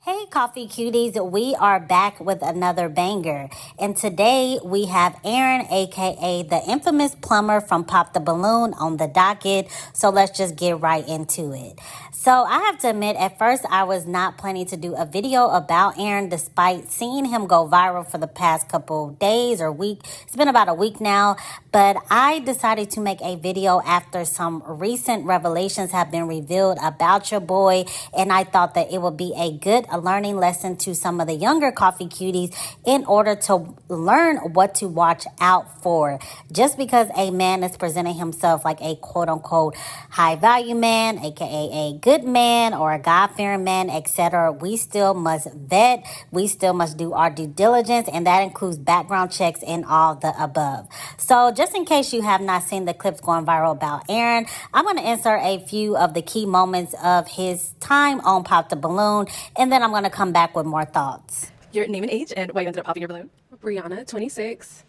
Hey coffee cuties, we are back with another banger. And today we have Aaron, aka the infamous plumber from Pop the Balloon, on the docket. So let's just get right into it. So I have to admit, at first I was not planning to do a video about Aaron despite seeing him go viral for the past couple days or week. It's been about a week now, but I decided to make a video after some recent revelations have been revealed about your boy, and I thought that it would be a learning lesson to some of the younger coffee cuties in order to learn what to watch out for. Just because a man is presenting himself like a quote-unquote high-value man, aka a good man or a God-fearing man, etc., we still must vet, we still must do our due diligence, and that includes background checks and all the above. So just in case you have not seen the clips going viral about Aaron, I'm going to insert a few of the key moments of his time on Pop the Balloon, and then I'm going to come back with more thoughts. Your name and age and why you ended up popping your balloon. Brianna, 26.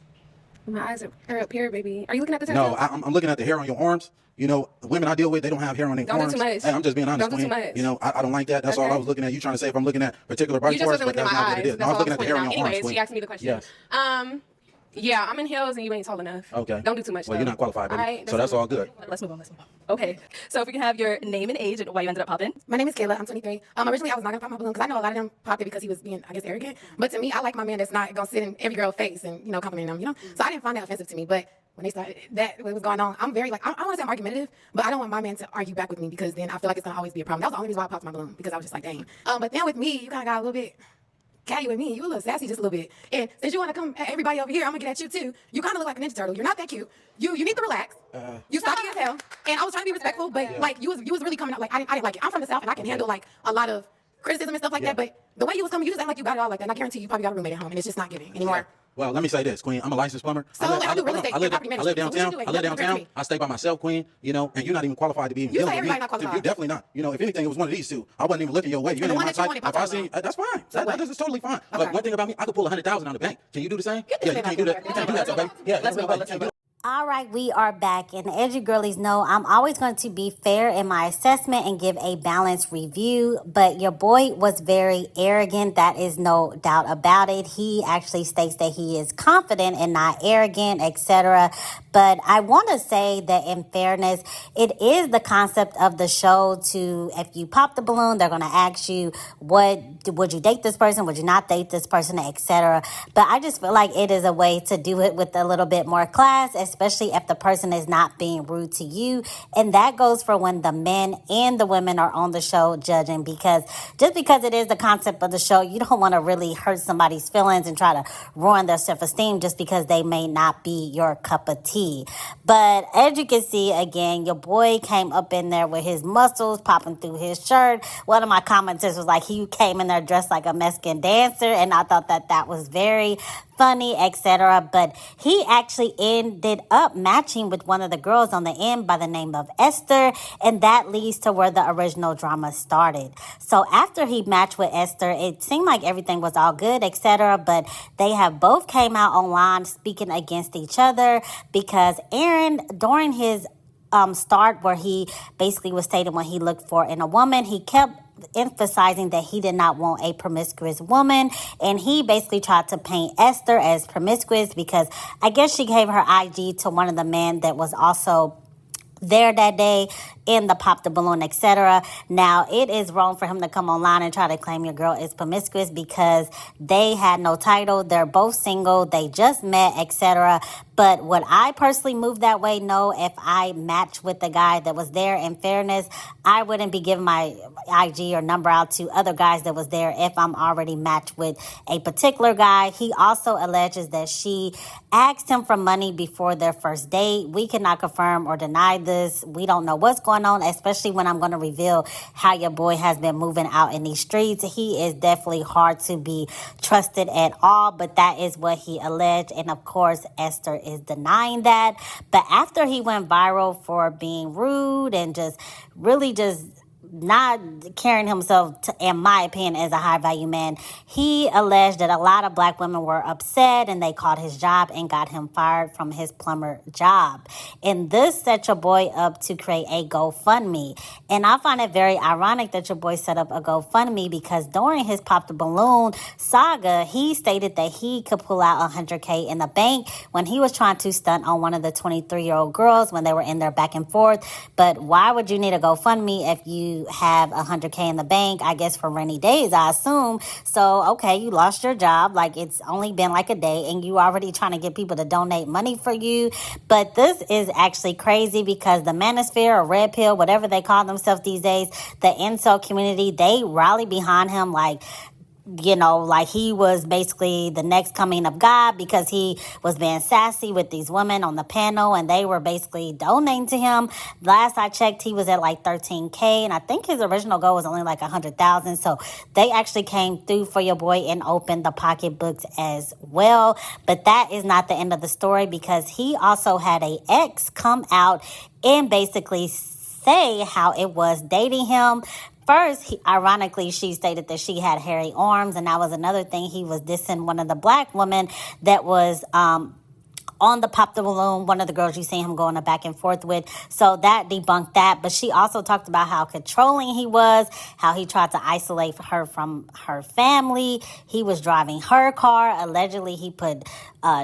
My eyes are up here, baby. Are you looking at the tattoos? No, I'm looking at the hair on your arms. You know, the women I deal with, they don't have hair on their arms. Don't do too much. Hey, I'm just being honest, Don't do too Queen. much. You know, I don't like that. That's all I was looking at. You trying to say if I'm looking at particular body You just parts, wasn't but looking that's at my not what it eyes. is. No, I was looking at the hair on your arms, Anyways, Queen. she asked me the question. Yes. Yeah, I'm in heels and you ain't tall enough. Okay. Don't do too much. Well, though. you're not qualified, baby. Alright, So that's all good. Let's move on. Okay, so if we can have your name and age and why you ended up popping. My name is Kayla. I'm 23. Originally, I was not going to pop my balloon because I know a lot of them popped it because he was being, I guess, arrogant. But to me, I like my man that's not going to sit in every girl's face and, compliment them, So I didn't find that offensive to me. But when they started, what was going on, I'm very, I don't want to say I'm argumentative, but I don't want my man to argue back with me because then I feel like it's going to always be a problem. That was the only reason why I popped my balloon, because I was just like, dang. But then with me, you kind of got a little bit catty with me. You a little sassy just a little bit. And since you want to come at everybody over here, I'm going to get at you too. You kind of look like a Ninja Turtle. You're not that cute. You need to relax. You stocky as hell. And I was trying to be respectful, but you was really coming out like I didn't like it. I'm from the South and I can handle like a lot of criticism and stuff like that. But the way you was coming, you just act like you got it all like that. And I guarantee you probably got a roommate at home and it's just not giving anymore. Well, let me say this, Queen. I'm a licensed plumber. So I do real estate. I live property management. downtown. So what you I live downtown. I stay by myself, Queen. And you're not even qualified to be You dealing say with me. everybody not qualified. You're definitely not. If anything, it was one of these two. I wasn't even looking your way. You And ain't the one my that you type. wanted If I popped see, out. that's fine. So what? That is totally fine. Okay. But one thing about me, I could pull 100,000 out of the bank. Can you do the same? Get this Yeah, you man can't do out that. the You can't do that, though, baby. Yeah, Let's move on. Let's move on. All right, we are back, and as you girlies know, I'm always going to be fair in my assessment and give a balanced review, but your boy was very arrogant. That is no doubt about it. He actually states that he is confident and not arrogant, etc. But I want to say that in fairness, it is the concept of the show to, if you pop the balloon, they're going to ask you, would you date this person? Would you not date this person, etc. But I just feel like it is a way to do it with a little bit more class, especially if the person is not being rude to you. And that goes for when the men and the women are on the show judging, because just because it is the concept of the show, you don't want to really hurt somebody's feelings and try to ruin their self-esteem just because they may not be your cup of tea. But as you can see, again, your boy came up in there with his muscles popping through his shirt. One of my commenters was like, he came in there dressed like a Mexican dancer, and I thought that was very funny, etc. But he actually ended up matching with one of the girls on the end by the name of Esther, and that leads to where the original drama started. So after he matched with Esther, it seemed like everything was all good, etc. But they have both came out online speaking against each other, because Aaron, during his start, where he basically was stating what he looked for in a woman, he kept emphasizing that he did not want a promiscuous woman, and he basically tried to paint Esther as promiscuous because I guess she gave her IG to one of the men that was also there that day in the Pop the Balloon, etc. Now, it is wrong for him to come online and try to claim your girl is promiscuous because they had no title. They're both single. They just met, etc. But would I personally move that way? No. If I matched with the guy that was there, in fairness, I wouldn't be giving my IG or number out to other guys that was there if I'm already matched with a particular guy. He also alleges that she asked him for money before their first date. We cannot confirm or deny this. We don't know what's going on, especially when I'm going to reveal how your boy has been moving out in these streets. He is definitely hard to be trusted at all, but that is what he alleged. And of course, Esther is denying that. But after he went viral for being rude and just really just not carrying himself, in my opinion, as a high value man. He alleged that a lot of black women were upset and they called his job and got him fired from his plumber job. And this set your boy up to create a GoFundMe. And I find it very ironic that your boy set up a GoFundMe because during his Pop the Balloon saga, he stated that he could pull out $100K in the bank when he was trying to stunt on one of the 23-year-old girls when they were in their back and forth. But why would you need a GoFundMe if you have $100K in the bank? I guess for rainy days, I assume. So, okay, you lost your job. Like, it's only been like a day and you already trying to get people to donate money for you. But this is actually crazy because the Manosphere or Red Pill, whatever they call themselves these days, the incel community, they rally behind him like he was basically the next coming of God because he was being sassy with these women on the panel and they were basically donating to him. Last I checked, he was at like 13K and I think his original goal was only like 100,000. So they actually came through for your boy and opened the pocketbooks as well. But that is not the end of the story because he also had a ex come out and basically say how it was dating him. First, ironically, she stated that she had hairy arms, and that was another thing. He was dissing one of the black women that was on the Pop the Balloon, one of the girls you see him going back and forth with. So that debunked that. But she also talked about how controlling he was, how he tried to isolate her from her family. He was driving her car. Allegedly, he put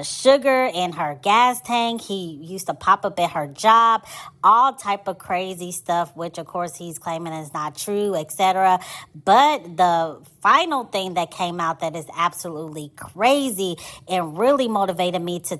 sugar in her gas tank. He used to pop up at her job. All type of crazy stuff, which of course he's claiming is not true, etc. But the final thing that came out that is absolutely crazy and really motivated me to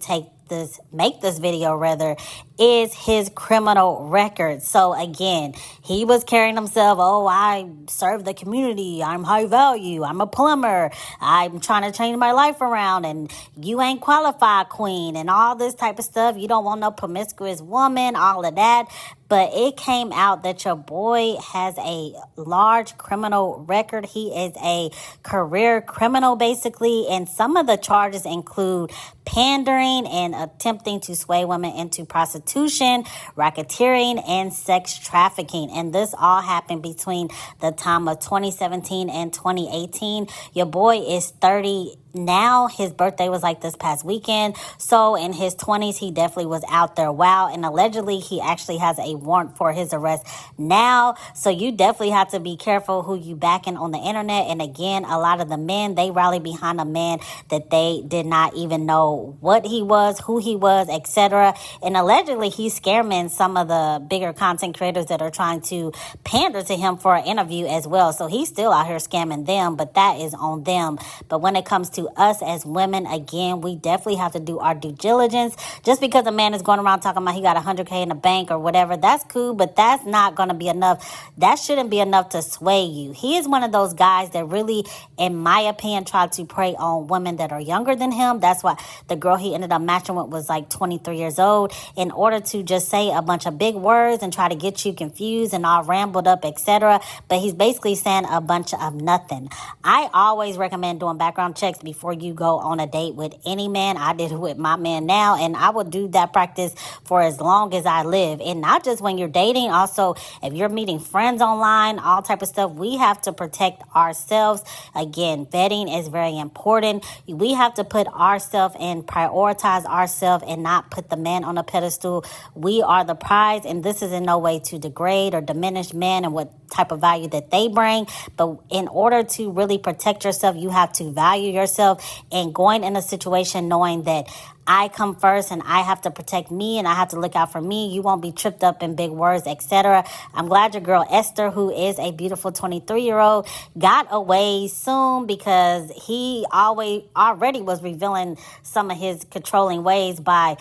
make this video rather, is his criminal record. So again, he was carrying himself, I serve the community, I'm high value, I'm a plumber, I'm trying to change my life around, and you ain't qualified, queen, and all this type of stuff. You don't want no promiscuous woman, all of that. But it came out that your boy has a large criminal record. He is a career criminal, basically. And some of the charges include pandering and attempting to sway women into prostitution, racketeering, and sex trafficking. And this all happened between the time of 2017 and 2018. Your boy is 30 now. His birthday was like this past weekend. So in his 20s, he definitely was out there. Wow. And allegedly, he actually has a warrant for his arrest now. So you definitely have to be careful who you backing on the internet. And again, a lot of the men, they rally behind a man that they did not even know what he was, who he was, etc. And allegedly, he's scamming some of the bigger content creators that are trying to pander to him for an interview as well. So he's still out here scamming them, but that is on them. But when it comes to us as women, again, we definitely have to do our due diligence. Just because a man is going around talking about he got 100K in the bank or whatever, that's cool, but that's not going to be enough. That shouldn't be enough to sway you. He is one of those guys that really, in my opinion, try to prey on women that are younger than him. That's why the girl he ended up matching with was like 23 years old, in order to just say a bunch of big words and try to get you confused and all rambled up, etc. But he's basically saying a bunch of nothing. I always recommend doing background checks before you go on a date with any man. I did it with my man now, and I will do that practice for as long as I live. And not just when you're dating, also if you're meeting friends online, all type of stuff, we have to protect ourselves. Again, vetting is very important. We have to put ourselves and prioritize ourselves and not put the man on a pedestal. We are the prize, and this is in no way to degrade or diminish men and what type of value that they bring. But in order to really protect yourself, you have to value yourself, and going in a situation knowing that I come first and I have to protect me and I have to look out for me. You won't be tripped up in big words, etc. I'm glad your girl Esther, who is a beautiful 23-year-old, got away soon, because he already was revealing some of his controlling ways by,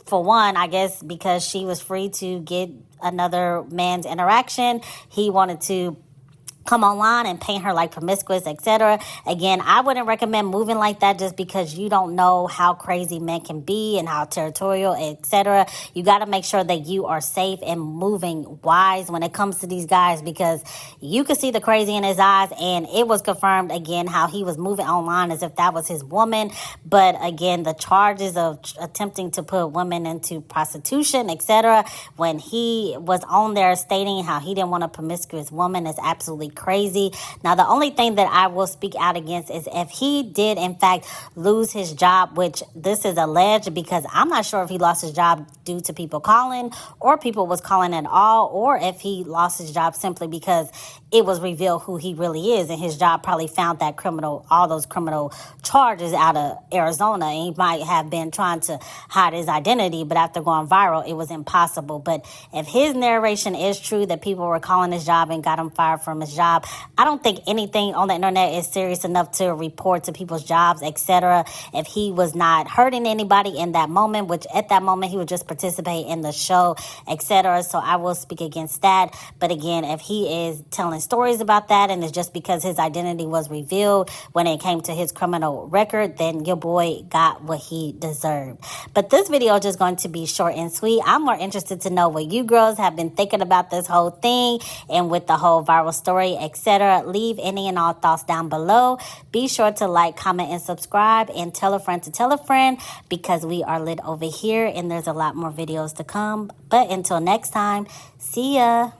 for one, I guess because she was free to get another man's interaction. He wanted to come online and paint her like promiscuous, etc. Again, I wouldn't recommend moving like that just because you don't know how crazy men can be and how territorial, etc. You got to make sure that you are safe and moving wise when it comes to these guys, because you could see the crazy in his eyes, and it was confirmed again how he was moving online as if that was his woman. But again, the charges of attempting to put women into prostitution, etc., when he was on there stating how he didn't want a promiscuous woman, is absolutely crazy. Now, the only thing that I will speak out against is if he did, in fact, lose his job, which this is alleged, because I'm not sure if he lost his job due to people calling or people was calling at all, or if he lost his job simply because it was revealed who he really is, and his job probably found that all those criminal charges out of Arizona, and he might have been trying to hide his identity, but after going viral, it was impossible. But if his narration is true that people were calling his job and got him fired from his job, I don't think anything on the internet is serious enough to report to people's jobs, etc. If he was not hurting anybody in that moment, which at that moment he would just participate in the show, etc. So I will speak against that. But again, if he is telling stories about that and it's just because his identity was revealed when it came to his criminal record, then your boy got what he deserved. But this video is just going to be short and sweet. I'm more interested to know what you girls have been thinking about this whole thing and with the whole viral story, etc. Leave any and all thoughts down below. Be sure to like, comment, and subscribe, and tell a friend to tell a friend, because we are lit over here and there's a lot more videos to come. But until next time, see ya.